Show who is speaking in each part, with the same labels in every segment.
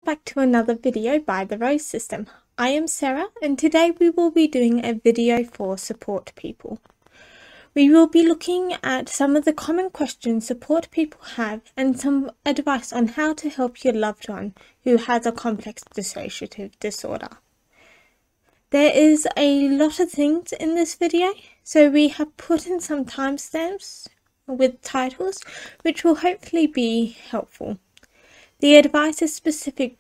Speaker 1: back to another video by the Rose System. I am Sarah and today we will be doing a video for support people. We will be looking at some of the common questions support people have and some advice on how to help your loved one who has a complex dissociative disorder. There is a lot of things in this video, so we have put in some timestamps with titles which will hopefully be helpful. The advice is specific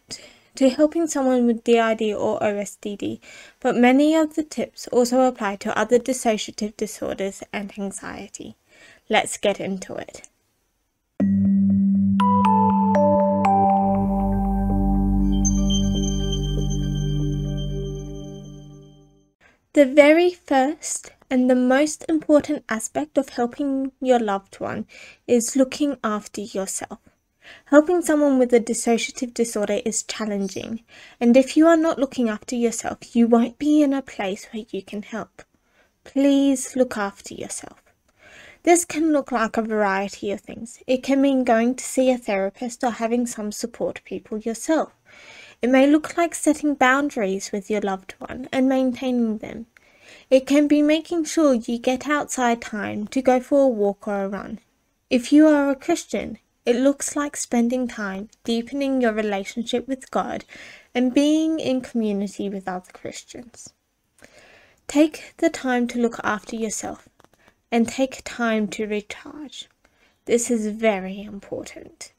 Speaker 1: to helping someone with DID or OSDD, but many of the tips also apply to other dissociative disorders and anxiety. Let's get into it. The very first and the most important aspect of helping your loved one is looking after yourself. Helping someone with a dissociative disorder is challenging, and if you are not looking after yourself, you won't be in a place where you can help. Please look after yourself. This can look like a variety of things. It can mean going to see a therapist or having some support people yourself. It may look like setting boundaries with your loved one and maintaining them. It can be making sure you get outside time to go for a walk or a run. If you are a Christian, it looks like spending time deepening your relationship with God and being in community with other Christians. Take the time to look after yourself and take time to recharge. This is very important.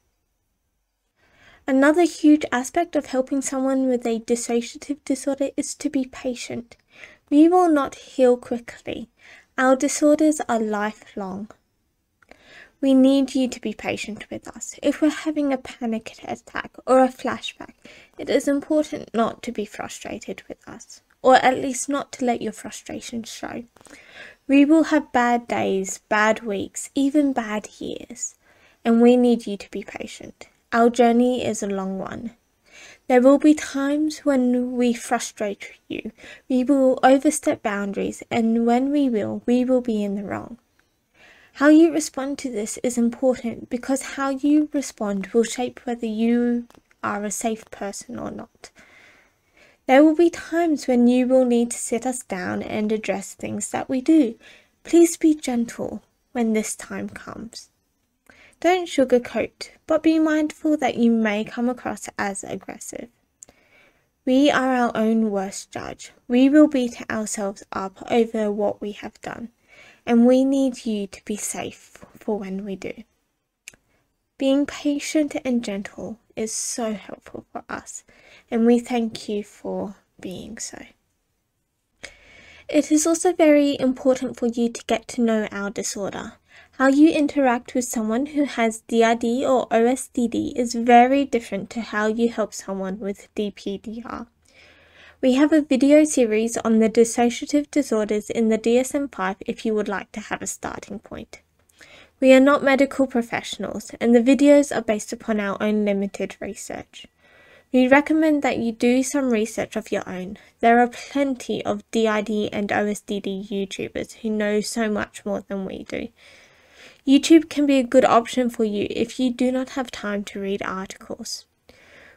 Speaker 1: Another huge aspect of helping someone with a dissociative disorder is to be patient. We will not heal quickly. Our disorders are lifelong. We need you to be patient with us. If we're having a panic attack or a flashback, it is important not to be frustrated with us, or at least not to let your frustrations show. We will have bad days, bad weeks, even bad years, and we need you to be patient. Our journey is a long one. There will be times when we frustrate you. We will overstep boundaries, and when we will be in the wrong. How you respond to this is important because how you respond will shape whether you are a safe person or not. There will be times when you will need to sit us down and address things that we do. Please be gentle when this time comes. Don't sugarcoat, but be mindful that you may come across as aggressive. We are our own worst judge. We will beat ourselves up over what we have done. And we need you to be safe for when we do. Being patient and gentle is so helpful for us, and we thank you for being so. It is also very important for you to get to know our disorder. How you interact with someone who has DID or OSDD is very different to how you help someone with DPDR. We have a video series on the dissociative disorders in the DSM-5 if you would like to have a starting point. We are not medical professionals and the videos are based upon our own limited research. We recommend that you do some research of your own. There are plenty of DID and OSDD YouTubers who know so much more than we do. YouTube can be a good option for you if you do not have time to read articles.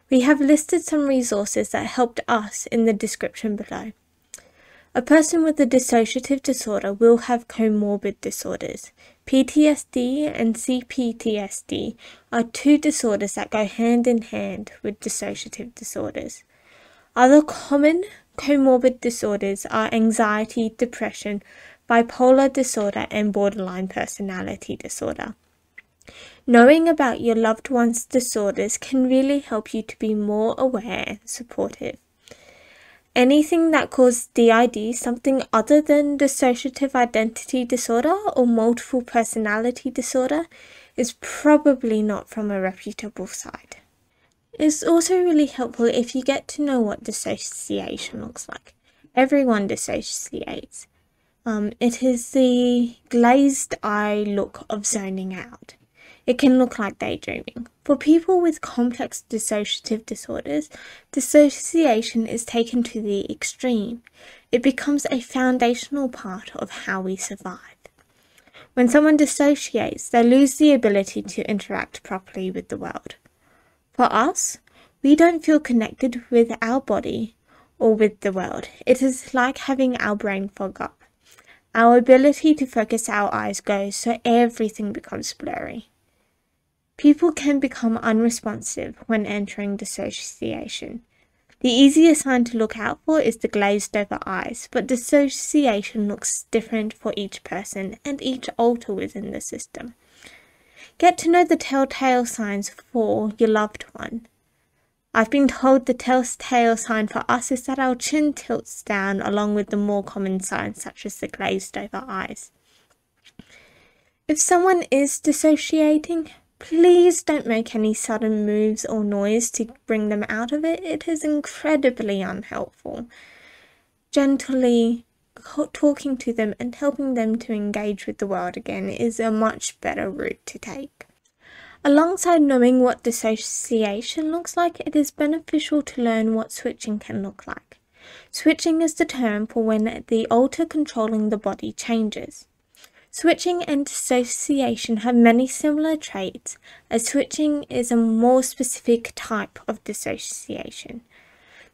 Speaker 1: We have listed some resources that helped us in the description below. A person with a dissociative disorder will have comorbid disorders. PTSD and CPTSD are two disorders that go hand in hand with dissociative disorders. Other common comorbid disorders are anxiety, depression, bipolar disorder, and borderline personality disorder. Knowing about your loved one's disorders can really help you to be more aware and supportive. Anything that causes DID, something other than dissociative identity disorder or multiple personality disorder, is probably not from a reputable site. It's also really helpful if you get to know what dissociation looks like. Everyone dissociates. It is the glazed eye look of zoning out. It can look like daydreaming. For people with complex dissociative disorders, dissociation is taken to the extreme. It becomes a foundational part of how we survive. When someone dissociates, they lose the ability to interact properly with the world. For us, We don't feel connected with our body or with the world. It is like having our brain fog up. Our ability to focus our eyes goes, so everything becomes blurry. People can become unresponsive when entering dissociation. The easiest sign to look out for is the glazed over eyes, but dissociation looks different for each person and each alter within the system. Get to know the telltale signs for your loved one. I've been told the telltale sign for us is that our chin tilts down, along with the more common signs such as the glazed over eyes. If someone is dissociating, please don't make any sudden moves or noise to bring them out of it. It is incredibly unhelpful. Gently talking to them and helping them to engage with the world again is a much better route to take. Alongside knowing what dissociation looks like, it is beneficial to learn what switching can look like. Switching is the term for when the alter controlling the body changes. Switching and dissociation have many similar traits, as switching is a more specific type of dissociation.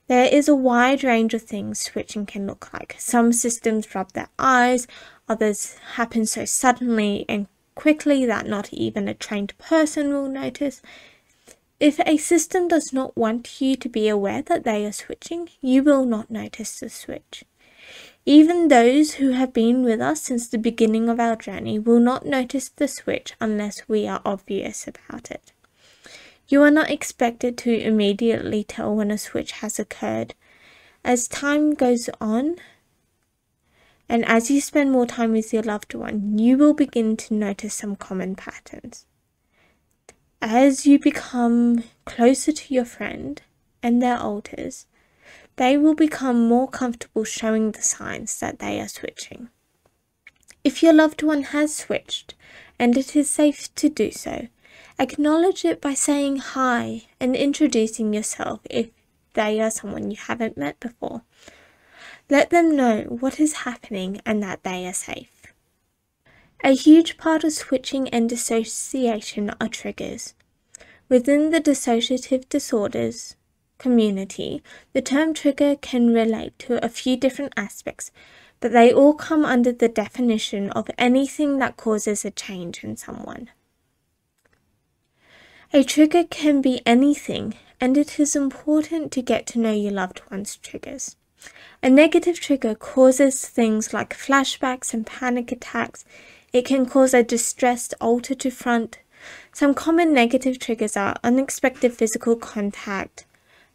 Speaker 1: There is a wide range of things switching can look like. Some systems rub their eyes, others happen so suddenly and quickly that not even a trained person will notice. If a system does not want you to be aware that they are switching, you will not notice the switch. Even those who have been with us since the beginning of our journey will not notice the switch unless we are obvious about it. You are not expected to immediately tell when a switch has occurred. As time goes on, and as you spend more time with your loved one, you will begin to notice some common patterns. As you become closer to your friend and their alters, they will become more comfortable showing the signs that they are switching. If your loved one has switched, and it is safe to do so, acknowledge it by saying hi and introducing yourself if they are someone you haven't met before. Let them know what is happening and that they are safe. A huge part of switching and dissociation are triggers. Within the dissociative disorders community, the term trigger can relate to a few different aspects, but they all come under the definition of anything that causes a change in someone. A trigger can be anything, and it is important to get to know your loved one's triggers. A negative trigger causes things like flashbacks and panic attacks. It can cause a distressed alter to front. Some common negative triggers are unexpected physical contact,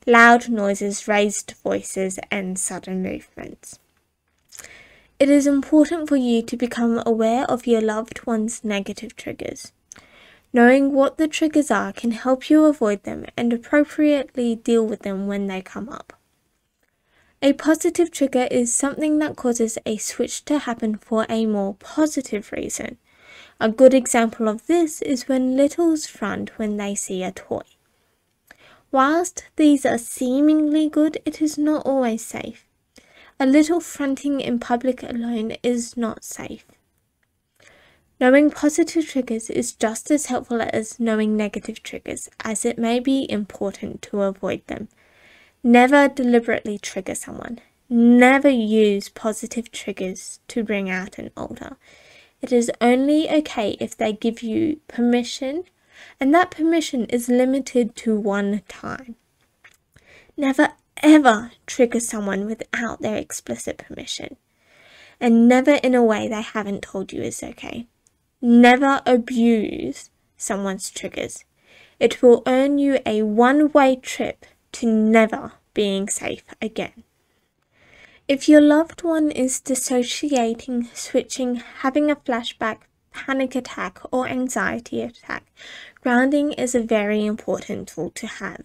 Speaker 1: loud noises, raised voices, and sudden movements. It is important for you to become aware of your loved one's negative triggers. Knowing what the triggers are can help you avoid them and appropriately deal with them when they come up. A positive trigger is something that causes a switch to happen for a more positive reason. A good example of this is when littles front when they see a toy. Whilst these are seemingly good, it is not always safe. A little fronting in public alone is not safe. Knowing positive triggers is just as helpful as knowing negative triggers, as it may be important to avoid them. Never deliberately trigger someone. Never use positive triggers to bring out an alter. It is only okay if they give you permission, and that permission is limited to one time. Never ever trigger someone without their explicit permission, and never in a way they haven't told you is okay. Never abuse someone's triggers. It will earn you a one-way trip to never being safe again. If your loved one is dissociating, switching, having a flashback, panic attack, or anxiety attack, grounding is a very important tool to have.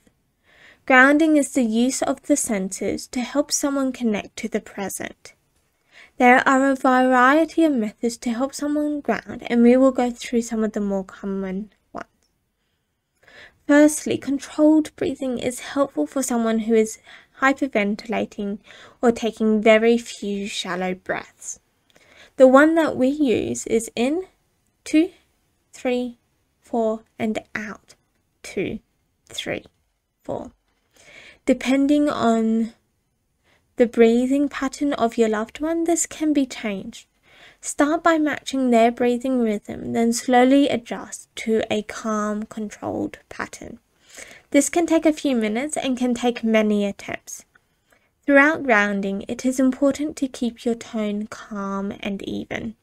Speaker 1: Grounding is the use of the senses to help someone connect to the present. There are a variety of methods to help someone ground, and we will go through some of the more common ones. Firstly, controlled breathing is helpful for someone who is hyperventilating or taking very few shallow breaths. The one that we use is in, 2, 3, 4, and out, 2, 3, 4. Depending on the breathing pattern of your loved one, this can be changed. Start by matching their breathing rhythm, then slowly adjust to a calm, controlled pattern. This can take a few minutes and can take many attempts. Throughout grounding, it is important to keep your tone calm and even.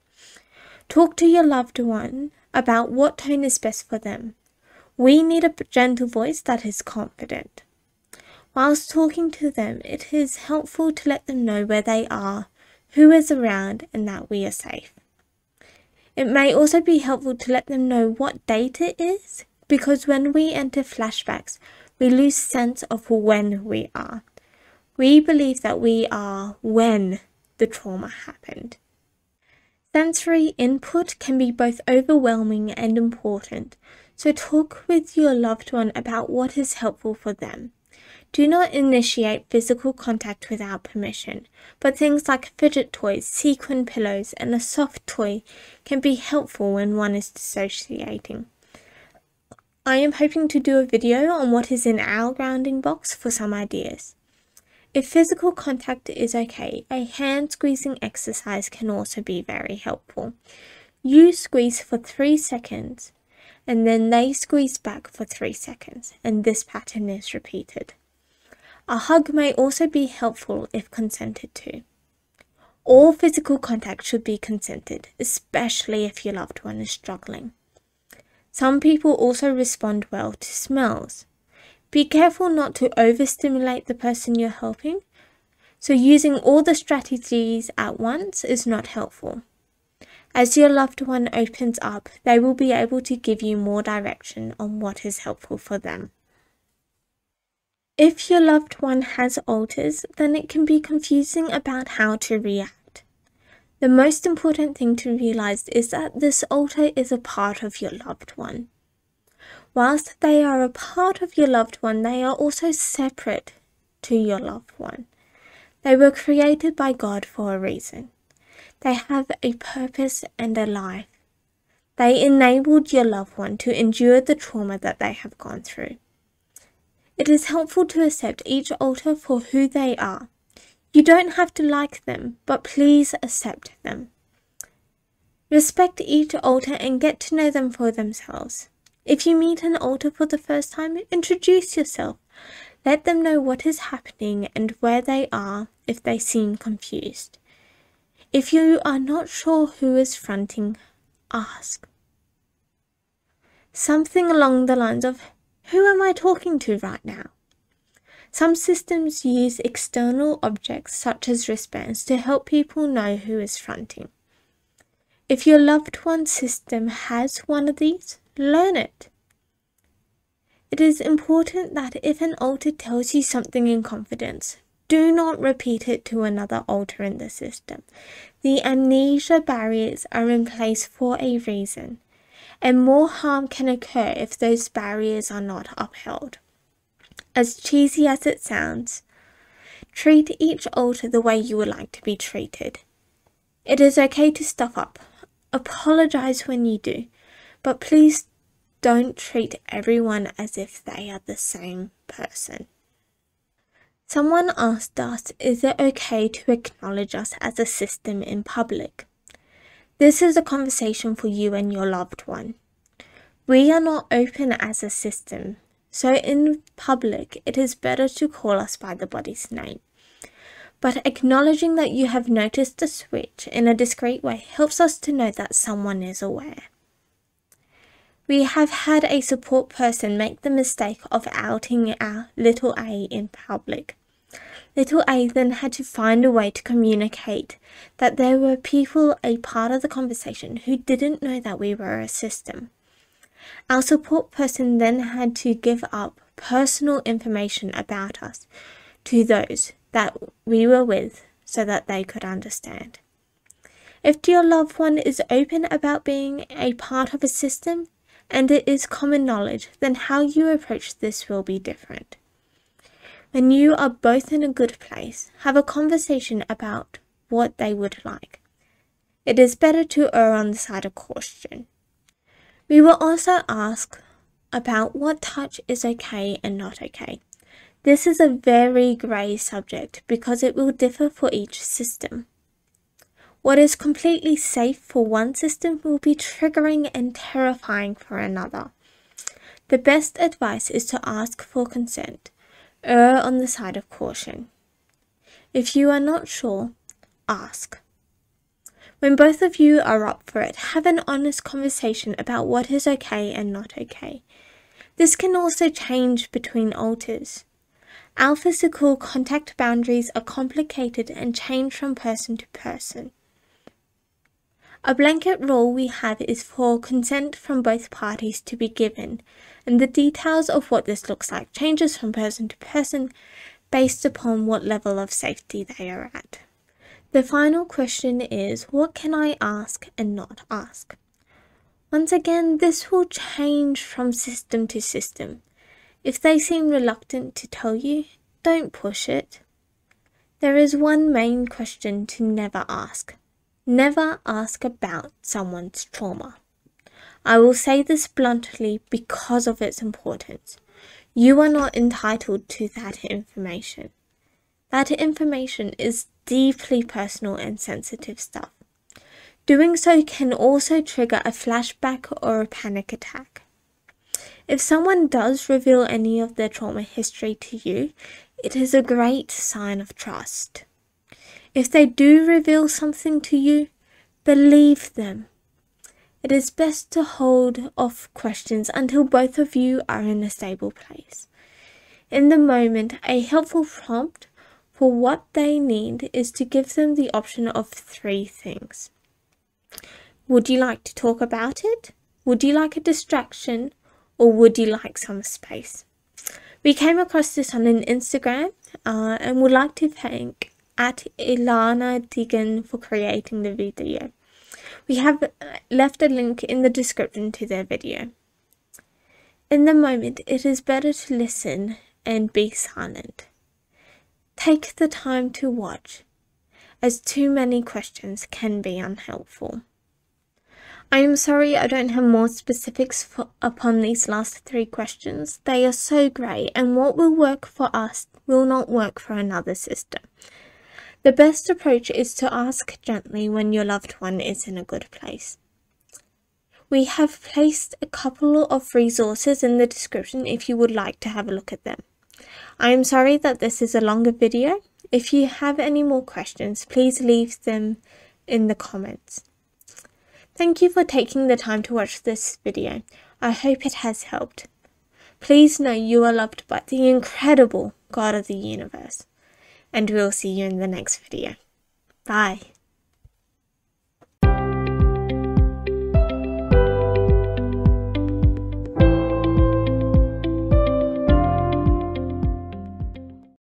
Speaker 1: Talk to your loved one about what tone is best for them. We need a gentle voice that is confident. Whilst talking to them, it is helpful to let them know where they are, who is around, and that we are safe. It may also be helpful to let them know what date it is, because when we enter flashbacks, we lose sense of when we are. We believe that we are when the trauma happened. Sensory input can be both overwhelming and important, so talk with your loved one about what is helpful for them. Do not initiate physical contact without permission, but things like fidget toys, sequin pillows, and a soft toy can be helpful when one is dissociating. I am hoping to do a video on what is in our grounding box for some ideas. If physical contact is okay, a hand squeezing exercise can also be very helpful. You squeeze for 3 seconds, and then they squeeze back for 3 seconds, and this pattern is repeated. A hug may also be helpful if consented to. All physical contact should be consented, especially if your loved one is struggling. Some people also respond well to smells. Be careful not to overstimulate the person you're helping, so using all the strategies at once is not helpful. As your loved one opens up, they will be able to give you more direction on what is helpful for them. If your loved one has alters, then it can be confusing about how to react. The most important thing to realize is that this alter is a part of your loved one. Whilst they are a part of your loved one, they are also separate to your loved one. They were created by God for a reason. They have a purpose and a life. They enabled your loved one to endure the trauma that they have gone through. It is helpful to accept each alter for who they are. You don't have to like them, but please accept them. Respect each alter and get to know them for themselves. If you meet an alter for the first time, introduce yourself. Let them know what is happening and where they are if they seem confused. If you are not sure who is fronting, ask. Something along the lines of, who am I talking to right now? Some systems use external objects such as wristbands to help people know who is fronting. If your loved one's system has one of these, learn it. It is important that if an alter tells you something in confidence, do not repeat it to another alter in the system. The amnesia barriers are in place for a reason, and more harm can occur if those barriers are not upheld. As cheesy as it sounds, treat each alter the way you would like to be treated. It is okay to stuff up. Apologise when you do, but please don't treat everyone as if they are the same person. Someone asked us, is it okay to acknowledge us as a system in public? This is a conversation for you and your loved one. We are not open as a system, so in public it is better to call us by the body's name. But acknowledging that you have noticed a switch in a discreet way helps us to know that someone is aware. We have had a support person make the mistake of outing our little a in public. Little a then had to find a way to communicate that there were people a part of the conversation who didn't know that we were a system. Our support person then had to give up personal information about us to those that we were with so that they could understand. If your loved one is open about being a part of a system and it is common knowledge, then how you approach this will be different. When you are both in a good place, have a conversation about what they would like. It is better to err on the side of caution. We will also ask about what touch is okay and not okay. This is a very grey subject because it will differ for each system. What is completely safe for one system will be triggering and terrifying for another. The best advice is to ask for consent. Err on the side of caution. If you are not sure, ask. When both of you are up for it, have an honest conversation about what is okay and not okay. This can also change between alters. Our physical contact boundaries are complicated and change from person to person. A blanket rule we have is for consent from both parties to be given, and the details of what this looks like changes from person to person based upon what level of safety they are at. The final question is, what can I ask and not ask? Once again, this will change from system to system. If they seem reluctant to tell you, don't push it. There is one main question to never ask. Never ask about someone's trauma. I will say this bluntly because of its importance. You are not entitled to that information. That information is deeply personal and sensitive stuff. Doing so can also trigger a flashback or a panic attack. If someone does reveal any of their trauma history to you, it is a great sign of trust. If they do reveal something to you, believe them. It is best to hold off questions until both of you are in a stable place. In the moment, a helpful prompt for what they need is to give them the option of 3 things. Would you like to talk about it? Would you like a distraction? Or would you like some space? We came across this on an Instagram and would like to thank @Ilana Digan for creating the video. We have left a link in the description to their video. In the moment, it is better to listen and be silent. Take the time to watch, as too many questions can be unhelpful. I am sorry I don't have more specifics upon these last 3 questions. They are so grey, and what will work for us will not work for another system. The best approach is to ask gently when your loved one is in a good place. We have placed a couple of resources in the description if you would like to have a look at them. I am sorry that this is a longer video. If you have any more questions, please leave them in the comments. Thank you for taking the time to watch this video. I hope it has helped. Please know you are loved by the incredible God of the universe. And we'll see you in the next video. Bye.